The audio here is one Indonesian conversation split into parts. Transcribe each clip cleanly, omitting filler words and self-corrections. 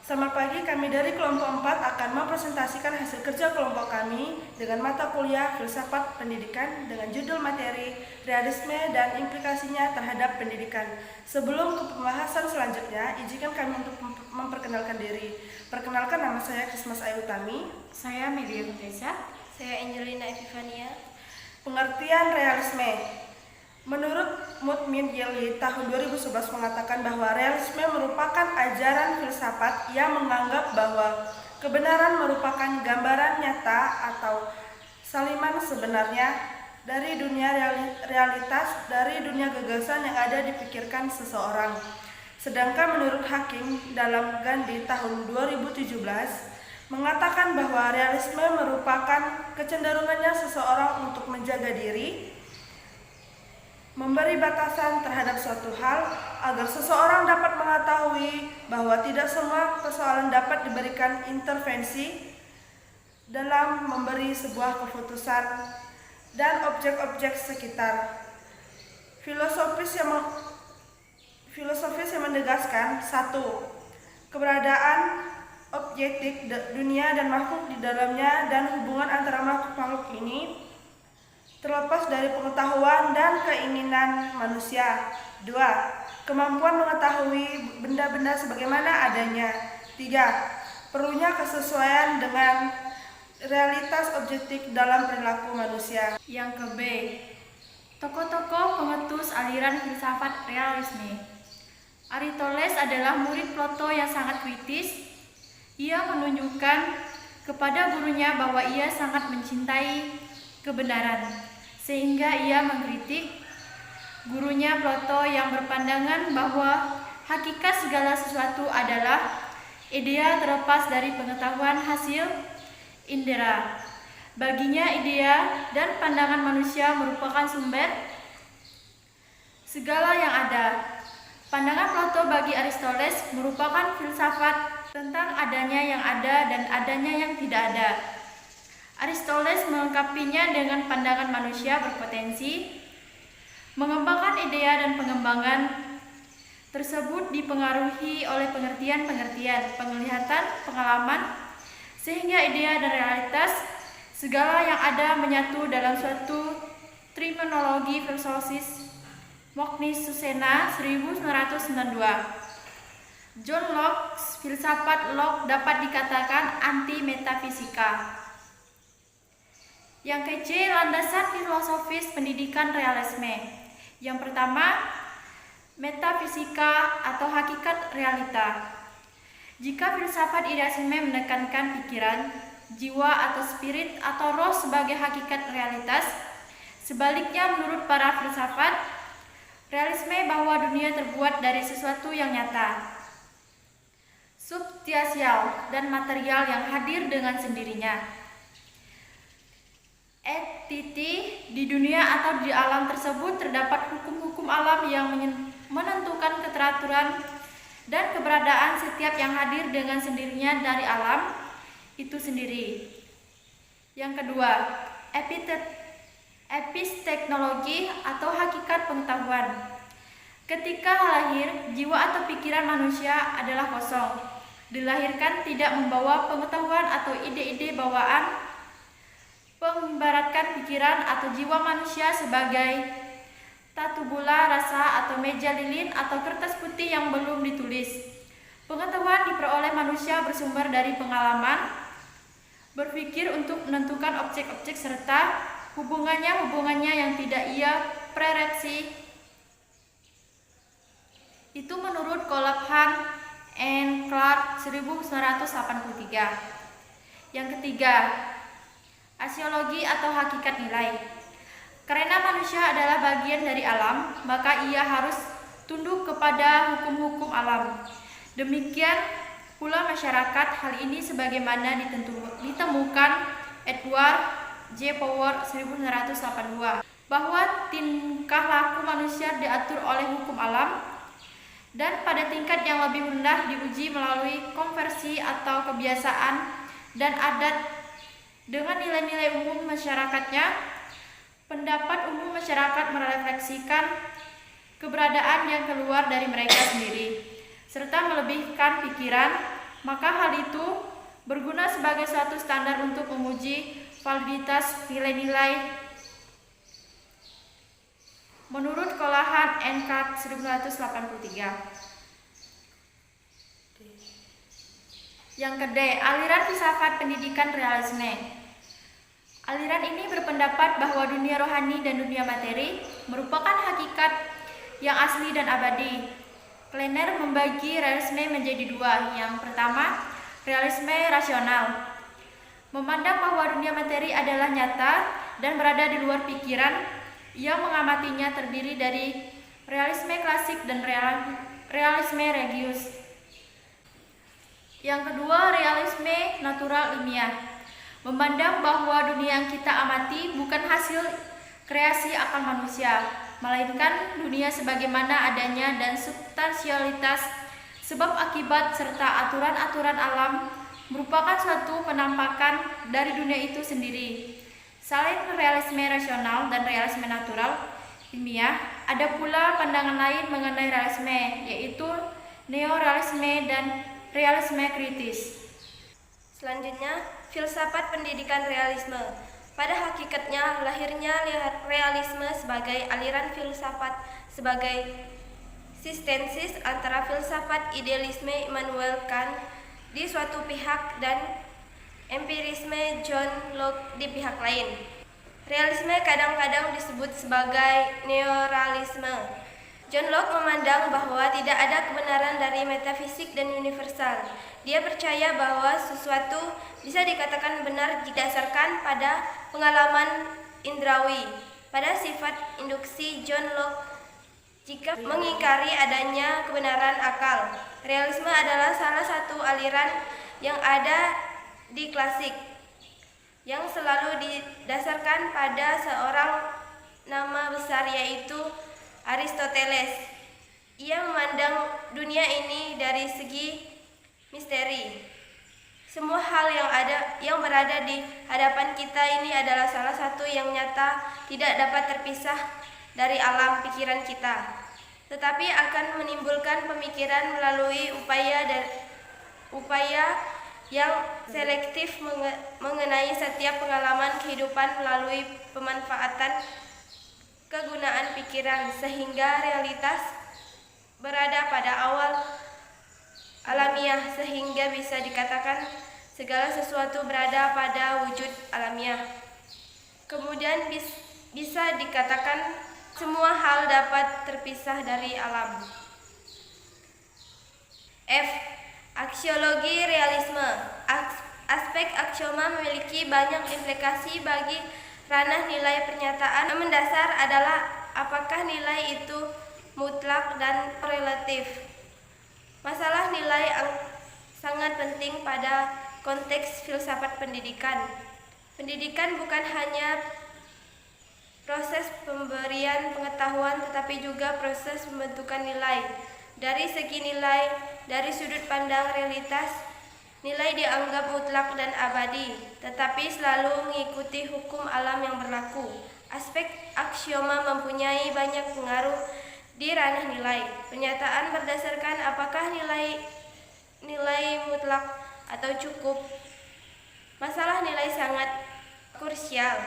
Selamat pagi, kami dari kelompok 4 akan mempresentasikan hasil kerja kelompok kami dengan mata kuliah Filsafat Pendidikan dengan judul materi Realisme dan Implikasinya Terhadap Pendidikan. Sebelum ke pembahasan selanjutnya, izinkan kami untuk memperkenalkan diri. Perkenalkan, nama saya Krismas Ayu Utami. Saya Media Kutesa. Saya Angelina Epifania. Pengertian realisme. Menurut Mutmin Yeli tahun 2011 mengatakan bahwa realisme merupakan ajaran filsafat yang menganggap bahwa kebenaran merupakan gambaran nyata atau saliman sebenarnya dari dunia realitas, dari dunia gagasan yang ada dipikirkan seseorang. Sedangkan menurut Hakim dalam Gandhi tahun 2017 mengatakan bahwa realisme merupakan kecenderungannya seseorang untuk menjaga diri, memberi batasan terhadap suatu hal agar seseorang dapat mengetahui bahwa tidak semua persoalan dapat diberikan intervensi dalam memberi sebuah keputusan dan objek-objek sekitar. Filosofis yang menegaskan: 1. Keberadaan objektif dunia dan makhluk di dalamnya dan hubungan antara makhluk-makhluk ini terlepas dari pengetahuan dan keinginan manusia. 2. Kemampuan mengetahui benda-benda sebagaimana adanya. 3. Perlunya kesesuaian dengan realitas objektif dalam perilaku manusia. Yang ke B, tokoh-tokoh pengetus aliran filsafat realisme. Aristoteles adalah murid Plato yang sangat kritis. Ia menunjukkan kepada gurunya bahwa ia sangat mencintai kebenaran, sehingga ia mengkritik gurunya Plato yang berpandangan bahwa hakikat segala sesuatu adalah idea terlepas dari pengetahuan hasil indera. Baginya idea dan pandangan manusia merupakan sumber segala yang ada. Pandangan Plato bagi Aristoteles merupakan filsafat tentang adanya yang ada dan adanya yang tidak ada. Aristoteles melengkapinya dengan pandangan manusia berpotensi mengembangkan idea, dan pengembangan tersebut dipengaruhi oleh pengertian-pengertian, penglihatan, pengalaman, sehingga idea dan realitas segala yang ada menyatu dalam suatu terminologi filosofis. Mognis Susena 1992. John Locke, filsafat Locke dapat dikatakan anti-metafisika. Yang ke C, landasan filosofis pendidikan realisme. Yang pertama, metafisika atau hakikat realita. Jika filsafat realisme menekankan pikiran, jiwa atau spirit atau roh sebagai hakikat realitas, sebaliknya menurut para filsafat realisme bahwa dunia terbuat dari sesuatu yang nyata, substansial dan material yang hadir dengan sendirinya. Entity di dunia atau di alam tersebut terdapat hukum-hukum alam yang menentukan keteraturan dan keberadaan setiap yang hadir dengan sendirinya dari alam itu sendiri. Yang kedua, epistemologi atau hakikat pengetahuan. Ketika lahir, jiwa atau pikiran manusia adalah kosong, dilahirkan tidak membawa pengetahuan atau ide-ide bawaan. Pengibaratkan pikiran atau jiwa manusia sebagai tatubula rasa atau meja lilin atau kertas putih yang belum ditulis. Pengetahuan diperoleh manusia bersumber dari pengalaman, berpikir untuk menentukan objek-objek serta hubungannya yang tidak ia prereksi. Itu menurut Kolabhan and Clark 1983. Yang ketiga, aksiologi atau hakikat nilai. Karena manusia adalah bagian dari alam, maka ia harus tunduk kepada hukum-hukum alam. Demikian pula masyarakat. Hal ini sebagaimana ditemukan Edward J. Power 1982, bahwa tingkah laku manusia diatur oleh hukum alam dan pada tingkat yang lebih rendah diuji melalui konversi atau kebiasaan dan adat dengan nilai-nilai umum masyarakatnya. Pendapat umum masyarakat merefleksikan keberadaan yang keluar dari mereka sendiri, serta melebihkan pikiran maka hal itu berguna sebagai suatu standar untuk menguji validitas nilai-nilai menurut Kolahan NK 1983. Yang kedua, aliran filsafat pendidikan realisme. Aliran ini berpendapat bahwa dunia rohani dan dunia materi merupakan hakikat yang asli dan abadi. Kleiner membagi realisme menjadi dua. Yang pertama, realisme rasional. Memandang bahwa dunia materi adalah nyata dan berada di luar pikiran, ia mengamatinya terdiri dari realisme klasik dan realisme religius. Yang kedua, realisme natural ilmiah. Memandang bahwa dunia yang kita amati bukan hasil kreasi akal manusia, melainkan dunia sebagaimana adanya dan substansialitas sebab akibat serta aturan-aturan alam merupakan suatu penampakan dari dunia itu sendiri. Selain realisme rasional dan realisme natural ilmiah, ada pula pandangan lain mengenai realisme, yaitu neorealisme dan realisme kritis. Selanjutnya, filsafat pendidikan realisme. Pada hakikatnya, lahirnya realisme sebagai aliran filsafat sebagai sintesis antara filsafat idealisme Immanuel Kant di suatu pihak dan empirisme John Locke di pihak lain. Realisme kadang-kadang disebut sebagai neorealisme. John Locke memandang bahwa tidak ada kebenaran dari metafisik dan universal. Dia percaya bahwa sesuatu bisa dikatakan benar didasarkan pada pengalaman indrawi. Pada sifat induksi John Locke, jika mengingkari adanya kebenaran akal. Realisme adalah salah satu aliran yang ada di klasik, yang selalu didasarkan pada seorang nama besar, yaitu Aristoteles. Ia memandang dunia ini dari segi misteri. Semua hal yang berada di hadapan kita ini adalah salah satu yang nyata, tidak dapat terpisah dari alam pikiran kita, tetapi akan menimbulkan pemikiran melalui upaya yang selektif mengenai setiap pengalaman kehidupan melalui pemanfaatan kegunaan pikiran, sehingga realitas berada pada awal alamiah, sehingga bisa dikatakan segala sesuatu berada pada wujud alamiah. Kemudian bisa dikatakan semua hal dapat terpisah dari alam. F. Aksiologi realisme. Aspek aksioma memiliki banyak implikasi bagi ranah nilai pernyataan. Yang mendasar adalah apakah nilai itu mutlak dan relatif. Masalah nilai sangat penting pada konteks filsafat pendidikan. Pendidikan bukan hanya proses pemberian pengetahuan, tetapi juga proses pembentukan nilai. Dari segi nilai, dari sudut pandang realitas, nilai dianggap mutlak dan abadi, tetapi selalu mengikuti hukum alam yang berlaku. Aspek aksioma mempunyai banyak pengaruh di ranah nilai. Pernyataan berdasarkan apakah nilai mutlak atau cukup. Masalah nilai sangat krusial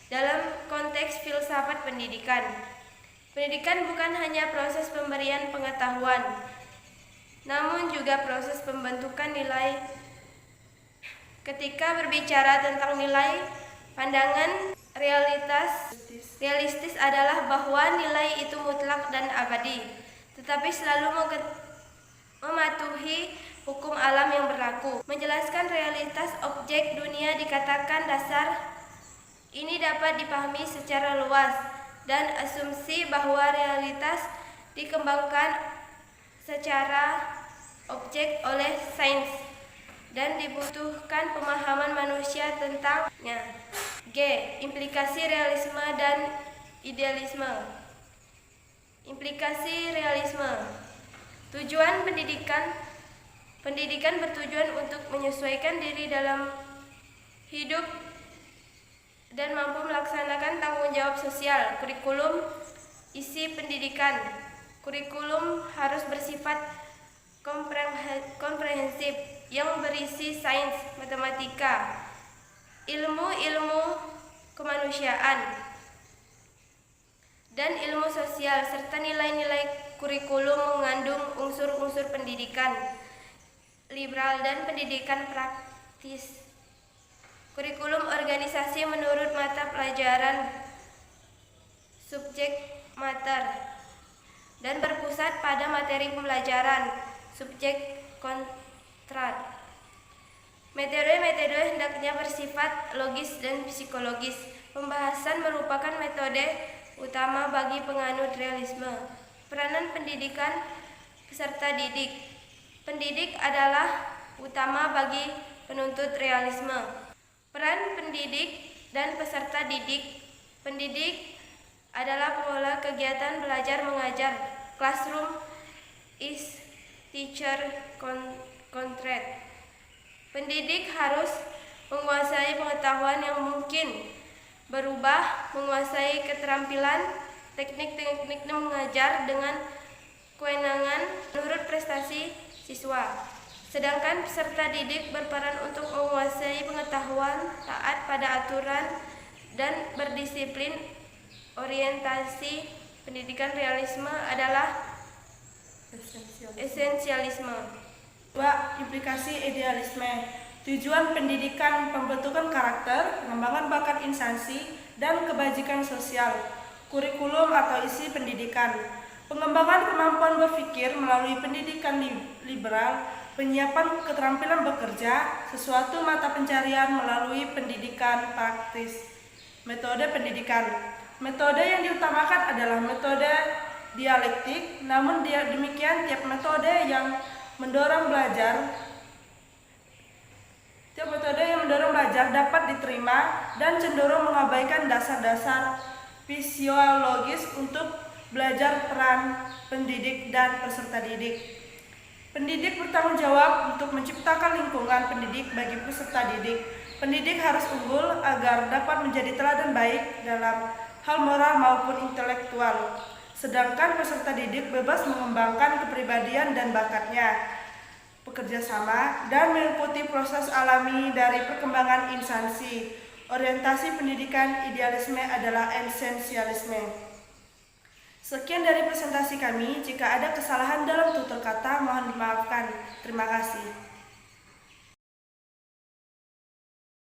dalam konteks filsafat pendidikan. Pendidikan bukan hanya proses pemberian pengetahuan, namun juga proses pembentukan nilai. Ketika berbicara tentang nilai, pandangan realistis adalah bahwa nilai itu mutlak dan abadi, tetapi selalu mematuhi hukum alam yang berlaku. Menjelaskan realitas objek dunia dikatakan dasar. Ini dapat dipahami secara luas dan asumsi bahwa realitas dikembangkan secara objek oleh sains dan dibutuhkan pemahaman manusia tentangnya. G. Implikasi realisme dan idealisme. Implikasi realisme. Tujuan pendidikan bertujuan untuk menyesuaikan diri dalam hidup dan mampu melaksanakan tanggung jawab sosial. Kurikulum. Isi pendidikan. Kurikulum harus bersifat komprehensif yang berisi sains, matematika, ilmu-ilmu kemanusiaan, dan ilmu sosial, serta nilai-nilai kurikulum mengandung unsur-unsur pendidikan liberal dan pendidikan praktis. Kurikulum organisasi menurut mata pelajaran subjek mater dan berpusat pada materi pembelajaran subjek kontrak. Metode-metode hendaknya bersifat logis dan psikologis. Pembahasan merupakan metode utama bagi penganut realisme. Peranan pendidikan peserta didik. Pendidik adalah utama bagi penuntut realisme. Peran pendidik dan peserta didik. Pendidik adalah pengelola kegiatan belajar mengajar. Classroom is teacher content. Pendidik harus menguasai pengetahuan yang mungkin berubah, menguasai keterampilan, teknik-teknik mengajar dengan kewenangan menurut prestasi siswa. Sedangkan peserta didik berperan untuk menguasai pengetahuan, taat pada aturan, dan berdisiplin. Orientasi pendidikan realisme adalah esensialisme. 2. Implikasi idealisme. Tujuan pendidikan: pembentukan karakter, pengembangan bakat instansi, dan kebajikan sosial. Kurikulum atau isi pendidikan: pengembangan kemampuan berpikir melalui pendidikan liberal, penyiapan keterampilan bekerja, sesuatu mata pencarian melalui pendidikan praktis. Metode pendidikan: metode yang diutamakan adalah metode dialektik, namun demikian tiap metode yang mendorong belajar dapat diterima dan cenderung mengabaikan dasar-dasar fisiologis untuk belajar. Peran pendidik dan peserta didik. Pendidik bertanggung jawab untuk menciptakan lingkungan pendidik bagi peserta didik. Pendidik harus unggul agar dapat menjadi teladan baik dalam hal moral maupun intelektual. Sedangkan peserta didik bebas mengembangkan kepribadian dan bakatnya, bekerja sama, dan mengikuti proses alami dari perkembangan instansi. Orientasi pendidikan idealisme adalah esensialisme. Sekian dari presentasi kami. Jika ada kesalahan dalam tutur kata, mohon dimaafkan. Terima kasih.